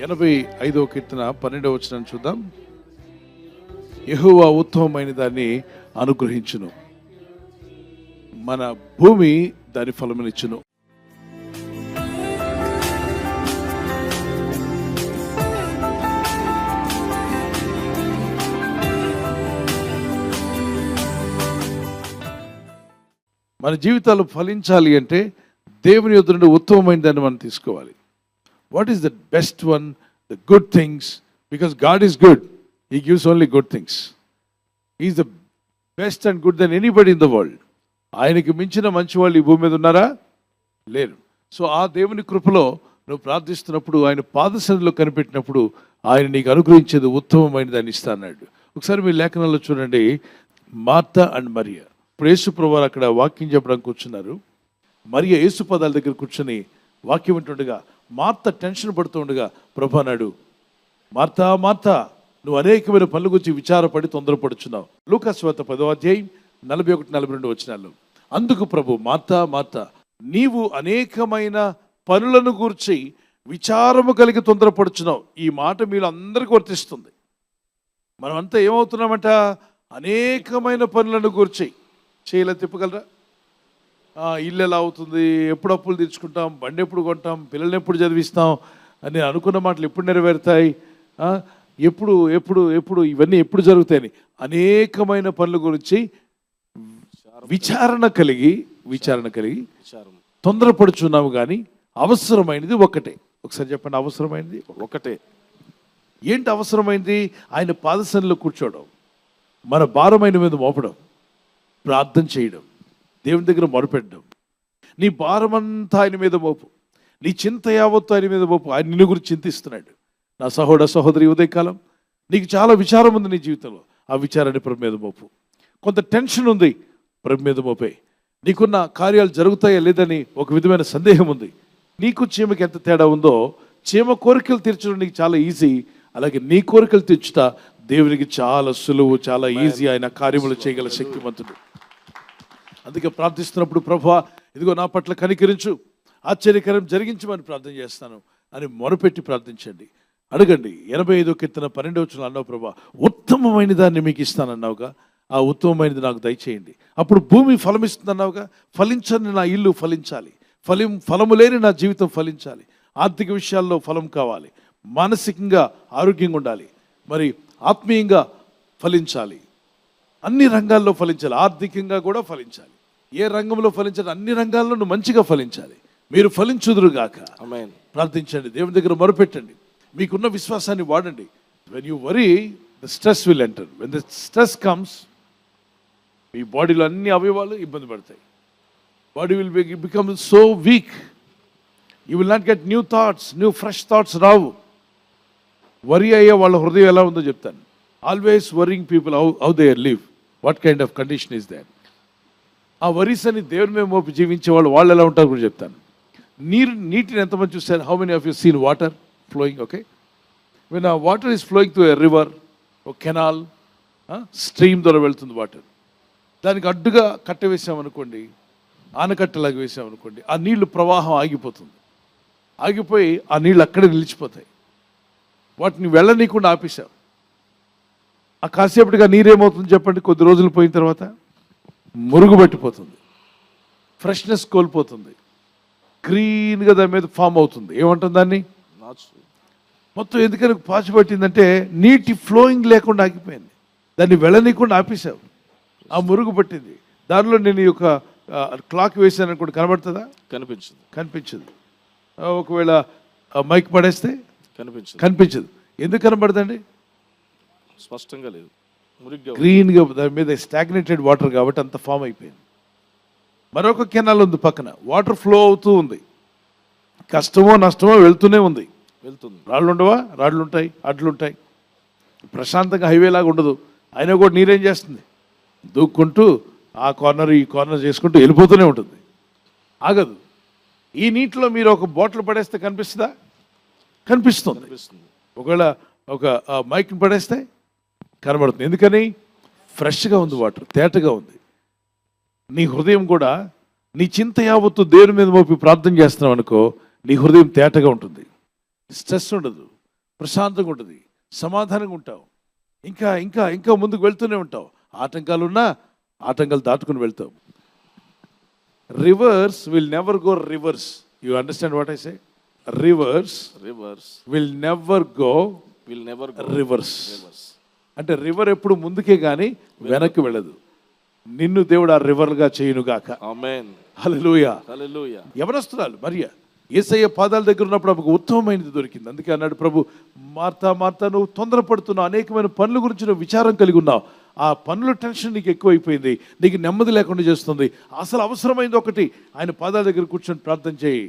85వ కీర్తన 12వ వచనం చూద్దాం. యెహోవా ఉత్తమమైన దాన్ని అనుగ్రహించును, మన భూమి దాని ఫలమునిచ్చును. మన జీవితాలు ఫలించాలి అంటే దేవుని యొద్ద నుండి ఉత్తమమైన దాన్ని మనం తీసుకోవాలి. What is the best one, the good things, because God is good, he gives only good things. Is the best and good than anybody in the world. ఆయనకి మించిన మంచి వాళ్ళు ఈ భూమి మీద ఉన్నారా? లేరు. సో ఆ దేవుని కృపలో నువ్వు ప్రార్థిస్తున్నప్పుడు, ఆయన పాదసన్నిధిలో కనిపెట్టినప్పుడు ఆయన నీకు అనుగ్రహించేది ఉత్తమమైన దాన్ని ఇస్తా అన్నాడు. ఒకసారి మీ లేఖనాల్లో చూడండి, మార్తా అండ్ మరియా. ఇప్పుడు యేసు ప్రభువారు అక్కడ వాక్యం చెప్పడానికి కూర్చున్నారు. మరియా యేసు పదాల దగ్గర కూర్చొని వాక్యం వింటుండగా మార్తా టెన్షన్ పడుతూ ఉండగా ప్రభు అన్నాడు, మార్తా మార్తా, నువ్వు అనేకమైన పనుల గురించి విచారపడి తొందరపడుచున్నావు. లూకా సువార్త 10వ అధ్యాయం 41-42 వచనాలు. అందుకు ప్రభు, మార్తా మార్తా, నీవు అనేకమైన పనులను గూర్చి విచారము కలిగి తొందరపడుచున్నావు. ఈ మాట మీరు అందరికీ వర్తిస్తుంది. మనమంతా ఏమవుతున్నామంట? అనేకమైన పనులను గూర్చి. చేయలే తిప్పగలరా? ఇల్లు ఎలా అవుతుంది, ఎప్పుడు అప్పులు తీర్చుకుంటాం, బండి ఎప్పుడు కొంటాం, పిల్లల్ని ఎప్పుడు చదివిస్తాం అని అనుకున్న మాటలు ఎప్పుడు నెరవేరుతాయి, ఎప్పుడు ఎప్పుడు ఎప్పుడు ఇవన్నీ ఎప్పుడు జరుగుతాయని అనేకమైన పనుల గురించి విచారణ కలిగి తొందరపడుచున్నాము. కానీ అవసరమైనది ఒకటే. ఒకసారి చెప్పండి, అవసరమైనది ఒకటే. ఏంటి అవసరమైనది? ఆయన పాదసన్నిధిలో కూర్చోవడం, మన భారమైన మీద మోపడం, ప్రార్థన చేయడం, దేవుని దగ్గర మొరపెట్టడం. నీ భారమంతా ఆయన మీద మోపు, నీ చింత యావత్తు ఆయన మీద మోపు. ఆయన నిన్ను గురించి చింతిస్తున్నాడు. నా సహోదరి, ఉదయకాలం నీకు చాలా విచారం ఉంది నీ జీవితంలో. ఆ విచారాన్ని ప్రభు మీద మోపు. కొంత టెన్షన్ ఉంది, ప్రభు మీద మోపే. నీకున్న కార్యాలు జరుగుతాయా లేదని ఒక విధమైన సందేహం ఉంది. నీకు చీమకి ఎంత తేడా ఉందో, చీమ కోరికలు తీర్చడం నీకు చాలా ఈజీ, అలాగే నీ కోరికలు తీర్చుట దేవునికి చాలా సులువు, చాలా ఈజీ. ఆయన కార్యములు చేయగల శక్తిమంతుడు. అందుకే ప్రార్థిస్తున్నప్పుడు, ప్రభువా ఇదిగో నా పట్ల కనికరించు, ఆశ్చర్యకరం జరిగించమని ప్రార్థన చేస్తాను అని మొరపెట్టి ప్రార్థించండి. అడగండి. 85వ కీర్తన 12వ వచనం అన్నావు, ప్రభువా ఉత్తమమైన దాన్ని మీకు ఇస్తానన్నావుగా, ఆ ఉత్తమమైనది నాకు దయచేయండి. అప్పుడు భూమి ఫలమిస్తుందన్నావుగా, ఫలించని నా ఇల్లు ఫలించాలి, ఫలము లేని నా జీవితం ఫలించాలి, ఆర్థిక విషయాల్లో ఫలం కావాలి, మానసికంగా ఆరోగ్యంగా ఉండాలి, మరి ఆత్మీయంగా ఫలించాలి, అన్ని రంగాల్లో ఫలించాలి, ఆర్థికంగా కూడా ఫలించాలి. ఏ రంగంలో ఫలించాలి? అన్ని రంగాల్లో నువ్వు మంచిగా ఫలించాలి. మీరు ఫలించుదురుగాక. ఆమేన్. ప్రార్థించండి, దేవుని దగ్గర మొరపెట్టండి, మీకున్న విశ్వాసాన్ని వాడండి. When you worry, the stress will enter. When the stress comes, మీ బాడీలో అన్ని అవయవాలు ఇబ్బంది పడతాయి. Body will become so weak. You will not get new thoughts, fresh thoughts రావు. వరీ అయ్యే వాళ్ళ హృదయం ఎలా ఉందో చెప్తాను. Always worrying people, how they live, what kind of condition is that. ఆ వరీస్ అని దేవుని మీద మోపి జీవించే వాళ్ళు ఎలా ఉంటారు కూడా చెప్తాను. నీటిని ఎంతమంది చూస్తారు? How many of you seen water flowing? Okay, when ఆ water is flowing to a river, or canal, stream ద్వారా వెళ్తుంది వాటర్. దానికి అడ్డుగా కట్ట వేసామనుకోండి, ఆనకట్టలాగా వేసామనుకోండి, ఆ నీళ్లు ప్రవాహం ఆగిపోతుంది. ఆగిపోయి ఆ నీళ్ళు అక్కడే నిలిచిపోతాయి. వాటిని వెళ్ళనీయకుండా ఆపేశావు. ఆ కాసేపటిగా నీరేమవుతుంది చెప్పండి? కొద్ది రోజులు పోయిన తర్వాత మురుగు పట్టిపోతుంది, ఫ్రెష్నెస్ కోల్పోతుంది, గ్రీన్గా దాని మీద ఫామ్ అవుతుంది. ఏమంటుంది దాన్ని? మొత్తం ఎందుకని పాచి పట్టిందంటే నీటి ఫ్లోయింగ్ లేకుండా ఆగిపోయింది. దాన్ని వెళ్ళనీయకుండా ఆపేశావు, ఆ మురుగు పట్టింది. దానిలో నేను ఒక క్లాక్ వేసాను అనుకోండి, కనబడుతుందా? కనిపించదు. ఒకవేళ మైక్ పడేస్తే కనిపించదు. ఎందుకు కనబడదండి? స్పష్టంగా లేదు, గ్రీన్గా దాని మీద స్టాగ్నేటెడ్ వాటర్ కాబట్టి అంత ఫామ్ అయిపోయింది. మరొక కెనాల్ ఉంది పక్కన, వాటర్ ఫ్లో అవుతూ ఉంది. కష్టమో నష్టమో వెళ్తూనే ఉంది. రాళ్ళు ఉండవా? రాళ్ళు ఉంటాయి, అడ్లుంటాయి. ప్రశాంతంగా హైవే లాగా ఉండదు. అయినా కూడా నీరేం చేస్తుంది? దూక్కుంటూ ఆ కార్నర్ ఈ కార్నర్ చేసుకుంటూ వెళ్ళిపోతూనే ఉంటుంది, ఆగదు. ఈ నీటిలో మీరు ఒక బాటిల్ పడేస్తే కనిపిస్తుందా? కనిపిస్తుంది. ఒకవేళ ఒక మైక్ని పడేస్తే కనబడుతుంది. ఎందుకని? ఫ్రెష్గా ఉంది, వాటర్ తేటగా ఉంది. నీ హృదయం కూడా నీ చింత యావత్తు దేవుని మీద మోపి ప్రార్థన చేస్తున్నావు అనుకో, నీ హృదయం తేటగా ఉంటుంది, స్ట్రెస్ ఉండదు, ప్రశాంతంగా ఉంటుంది, సమాధానంగా ఉంటావు, ఇంకా ఇంకా ఇంకా ముందుకు వెళ్తూనే ఉంటావు. ఆటంకాలు ఉన్నా ఆటంకాలు దాటుకుని వెళ్తావు. Reverse will never go reverse. You understand what I say? Reverse will never go reverse. అంటే రివర్ ఎప్పుడు ముందుకే కానీ వెనక్కి వెళ్ళదు. నిన్ను దేవుడు ఆ రివర్గా చేయునుగాక. ఆమేన్. హల్లెలూయా. హల్లెలూయా. యవనస్తురాలు మరియ యేసయ్య పాదాల దగ్గర ఉన్నప్పుడు ఆమెకు ఉత్తమమైనది దొరికింది. అందుకే అన్నాడు ప్రభు, మార్తా మార్తా, నువ్వు తొందరపడుతున్నావు, అనేకమైన పనుల గురించి నువ్వు విచారం కలిగి ఉన్నావు, ఆ పనుల టెన్షన్ నీకు ఎక్కువైపోయింది, నీకు నెమ్మది లేకుండా చేస్తుంది. అసలు అవసరమైంది ఒకటి, ఆయన పాదాల దగ్గర కూర్చొని ప్రార్థన చేయి.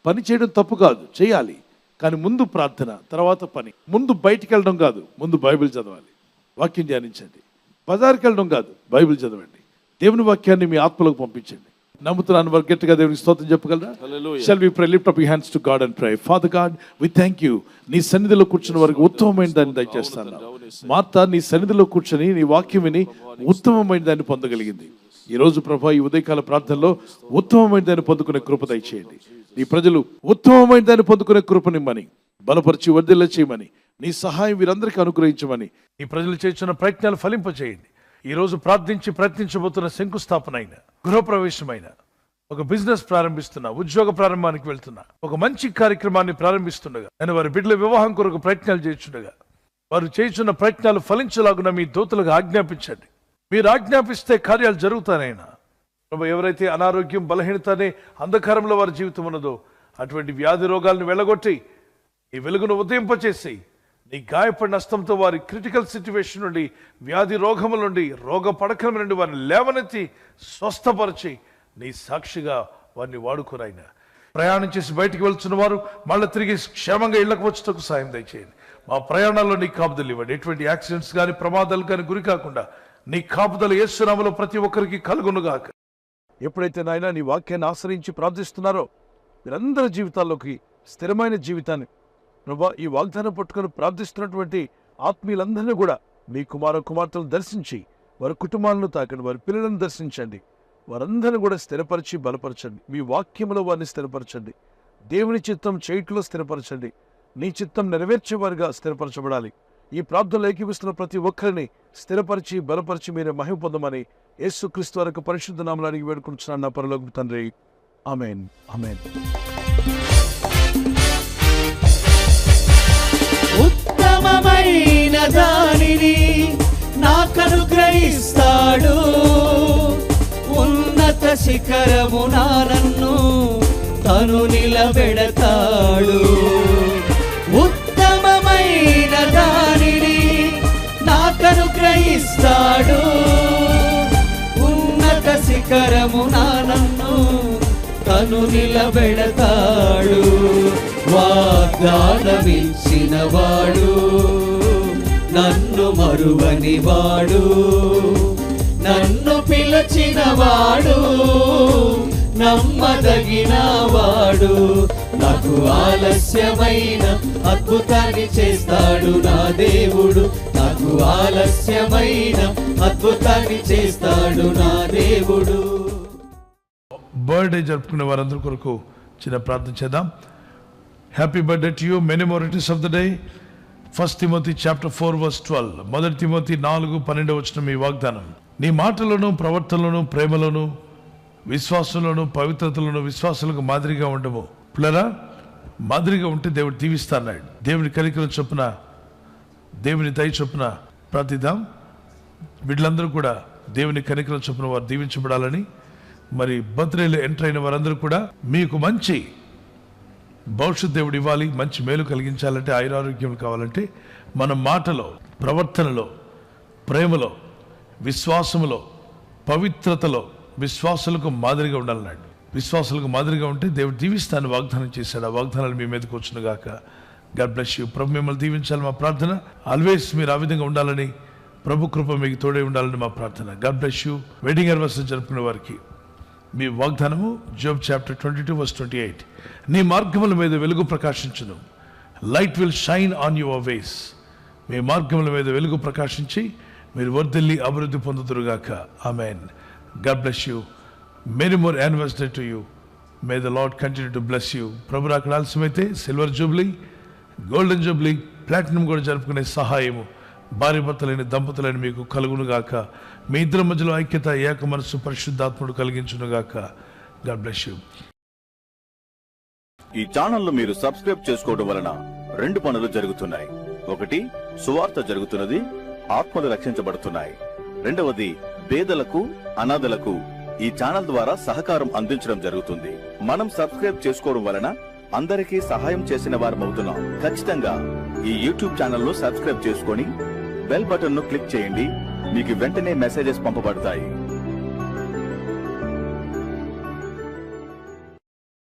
పని చేయడం తప్పు కాదు, చేయాలి, కానీ ముందు ప్రార్థన, తర్వాత పని. ముందు బయటికి వెళ్ళడం కాదు, ముందు బైబిల్ చదవాలి, వాక్యం ధ్యానించండి. బజార్కి వెళ్ళడం కాదు, బైబిల్ చదవండి. దేవుని వాక్యాన్ని మీ ఆత్మలోకి పంపించండి. నమ్ముతున్నాను వారు గట్టిగా దేవునికి స్తోత్రం చెప్పగలరా? Shall we pray? Lift up your hands to God and pray. Father God, we thank you. నీ సన్నిధిలో కూర్చున్న వారికి ఉత్తమమైన దాన్ని దయచేస్తాను. మార్తా నీ సన్నిధిలో కూర్చొని నీ వాక్యం విని ఉత్తమమైన దాన్ని పొందగలిగింది. ఈరోజు ప్రభా, ఈ ఉదయకాల ప్రార్థనలో ఉత్తమమైన దాన్ని పొందుకునే కృప దయచేయండి. నీ ప్రజలు ఉత్తమమైన దాన్ని పొందుకునే కృపనిమ్మని, బలపరిచి వర్ధిల్ల చేయమని, నీ సహాయం వీరందరికీ అనుగ్రహించమని, ఈ ప్రజలు చేస్తున్న ప్రయత్నాలు ఫలింపచేయండి. ఈరోజు ప్రార్థించి ప్రయత్నించబోతున్న శంకుస్థాపన అయిన, గృహప్రవేశమైన, ఒక బిజినెస్ ప్రారంభిస్తున్నా, ఉద్యోగ ప్రారంభానికి వెళ్తున్నా, ఒక మంచి కార్యక్రమాన్ని ప్రారంభిస్తుండగా, నేను వారి బిడ్డల వివాహం కొరకు ప్రయత్నాలు చేస్తుండగా, వారు చేస్తున్న ప్రయత్నాలు ఫలించలాగున మీ దూతలకు ఆజ్ఞాపించండి. మీరు ఆజ్ఞాపిస్తే కార్యాలు జరుగుతానైనా ప్రభు. ఎవరైతే అనారోగ్యం, బలహీనత అనే అంధకారంలో వారి జీవితం ఉన్నదో, అటువంటి వ్యాధి రోగాలను వెళ్ళగొట్టి ఈ వెలుగును ఉదయింపచేసి, నీ గాయపడిన హస్తంతో వారి క్రిటికల్ సిచ్యువేషన్ నుండి, వ్యాధి రోగముల నుండి, రోగ పడకల నుండి వారిని లేవనెత్తి స్వస్థపరిచి నీ సాక్షిగా వారిని వాడుకోరాయినా. ప్రయాణం చేసి బయటికి వెళ్తున్న వారు మళ్ళీ తిరిగి క్షేమంగా ఇళ్లకు వచ్చేందుకు సాయం దయచేయండి. మా ప్రయాణాల్లో నీ కాపుదలు ఇవ్వండి. ఎటువంటి యాక్సిడెంట్స్ కానీ ప్రమాదాలు కానీ గురి కాకుండా నీ కాపుదలు యేసు నామములో ప్రతి ఒక్కరికి కలుగునుగాక. ఎప్పుడైతే నాయన నీ వాక్యాన్ని ఆశ్రయించి ప్రార్థిస్తున్నారో, మీరందరి జీవితాల్లోకి స్థిరమైన జీవితాన్ని ప్రభా, ఈ వాగ్దానం పట్టుకొని ప్రార్థిస్తున్నటువంటి ఆత్మీయులందరినీ కూడా మీ కుమార్తెలను దర్శించి వారి కుటుంబాలను తాకండి, వారి పిల్లలను దర్శించండి, వారందరినీ కూడా స్థిరపరిచి బలపరచండి. మీ వాక్యంలో వారిని స్థిరపరచండి. దేవుని చిత్తం చేయట్లో స్థిరపరచండి. నీ చిత్తం నెరవేర్చేవారిగా స్థిరపరచబడాలి. ఈ ప్రార్థనలు ఏకీపిస్తున్న ప్రతి ఒక్కరిని స్థిరపరిచి బలపరిచి మీరే మహిమ పొందమని యేసుక్రీస్తు వరకు పరిశుద్ధ నామములో అడిగి వేడుకుంటున్నాను నా పరలోకపు తండ్రి. ఆమేన్. ఆమేన్. ఉత్తమమైన దానిని నాకనుగ్రహిస్తాడు, ఉన్నత శిఖరమున నన్ను తను నిలబెడతాడు. ఉత్తమమైన దానిని నాకనుగ్రహిస్తాడు, ఉన్నత శిఖరమున నన్ను తను నిలబెడతాడు. వాగ్దానమిచ్చిన వాడు, నన్ను మరువని వాడు, నన్ను పిలిచిన వాడు, నమ్మదగిన వాడు. నాకు ఆలస్యమైన అద్భుతాన్ని చేస్తాడు నా దేవుడు. నాకు ఆలస్యమైన అద్భుతాన్ని చేస్తాడు నా దేవుడు. బర్త్డే జరుపుకునే వారందరి కొరకు చిన్న ప్రార్థన చేద్దాం. Happy birthday to you, many more returns of the day. 1 Timothy chapter 4 verse 12. 1 Timothy 4:12 వచ్చిన మీ వాగ్దానం, నీ మాటలను, ప్రవర్తనలను, ప్రేమలను, విశ్వాసంలోను, పవిత్రతలను విశ్వాసాలకు మాదిరిగా ఉండము. పిల్లరా, మాదిరిగా ఉంటే దేవుడు దీవిస్తాన్నాడు. దేవుని కనికరం చొప్పున, దేవుని దయ చొప్పున ప్రార్థిద్దాం. వీళ్ళందరూ కూడా దేవుని కనికరం చొప్పున వారు దీవించబడాలని, మరి బర్త్డేలో ఎంటర్ అయిన వారందరూ కూడా మీకు మంచి భవిష్యత్ దేవుడు ఇవ్వాలి, మంచి మేలు కలిగించాలంటే, ఆయురారోగ్యం కావాలంటే మన మాటలో, ప్రవర్తనలో, ప్రేమలో, విశ్వాసములో, పవిత్రతలో విశ్వాసులకు మాదిరిగా ఉండాలన్నాడు. విశ్వాసులకు మాదిరిగా ఉంటే దేవుడు దీవిస్తాను వాగ్దానం చేశాడు. ఆ వాగ్దానాలు మీ మీదకి వచ్చును గాక. God bless you. ప్రభు మిమ్మల్ని దీవించాలి మా ప్రార్థన. ఆల్వేస్ మీరు ఆ విధంగా ఉండాలని, ప్రభు కృప మీకు తోడే ఉండాలని మా ప్రార్థన. God bless you. Wedding anniversary జరుపుకునే వారికి మీ వాగ్దానము జోబ్ చాప్టర్ 22 verse 28. నీ మార్గముల మీద వెలుగు ప్రకాశించును. Light will shine on your ways. మీ మార్గముల మీద వెలుగు ప్రకాశించి మీరు వర్ధిల్లి అభివృద్ధి పొందుదురుగాక. Amen. God bless you. Many more anniversary to you. May the Lord continue to bless you. ప్రభు అక్కడ ఆలస్యమైతే silver jubilee, golden jubilee, platinum కూడా జరుపుకునే సహాయము భార్య భర్తలైన దంపతులైన మీకు కలుగునుగాక. మీ ఇద్దరి మధ్యలో ఐక్యత, ఏక మనస్సు పరిశుద్ధాత్ముడు కలిగించునుగాక. God bless you. ఈ ఛానల్ మీరు సబ్స్క్రైబ్ చేసుకోవడం వలన 2 పనులు జరుగుతున్నాయి. ఒకటి, సువార్త జరుగుతున్నది, ఆత్మలు రక్షించబడుతున్నాయి. రెండవది, పేదలకు, అనాథలకు ఈ ఛానల్ ద్వారా సహకారం అందించడం జరుగుతుంది. మనం సబ్స్క్రైబ్ చేసుకోవడం వలన అందరికీ సహాయం చేసిన వారమవుతున్నాం. ఖచ్చితంగా ఈ యూట్యూబ్ ఛానల్ ను సబ్స్క్రైబ్ చేసుకొని బెల్ బటన్ ను క్లిక్ చేయండి. మీకు వెంటనే మెసేజెస్ పంపబడతాయి.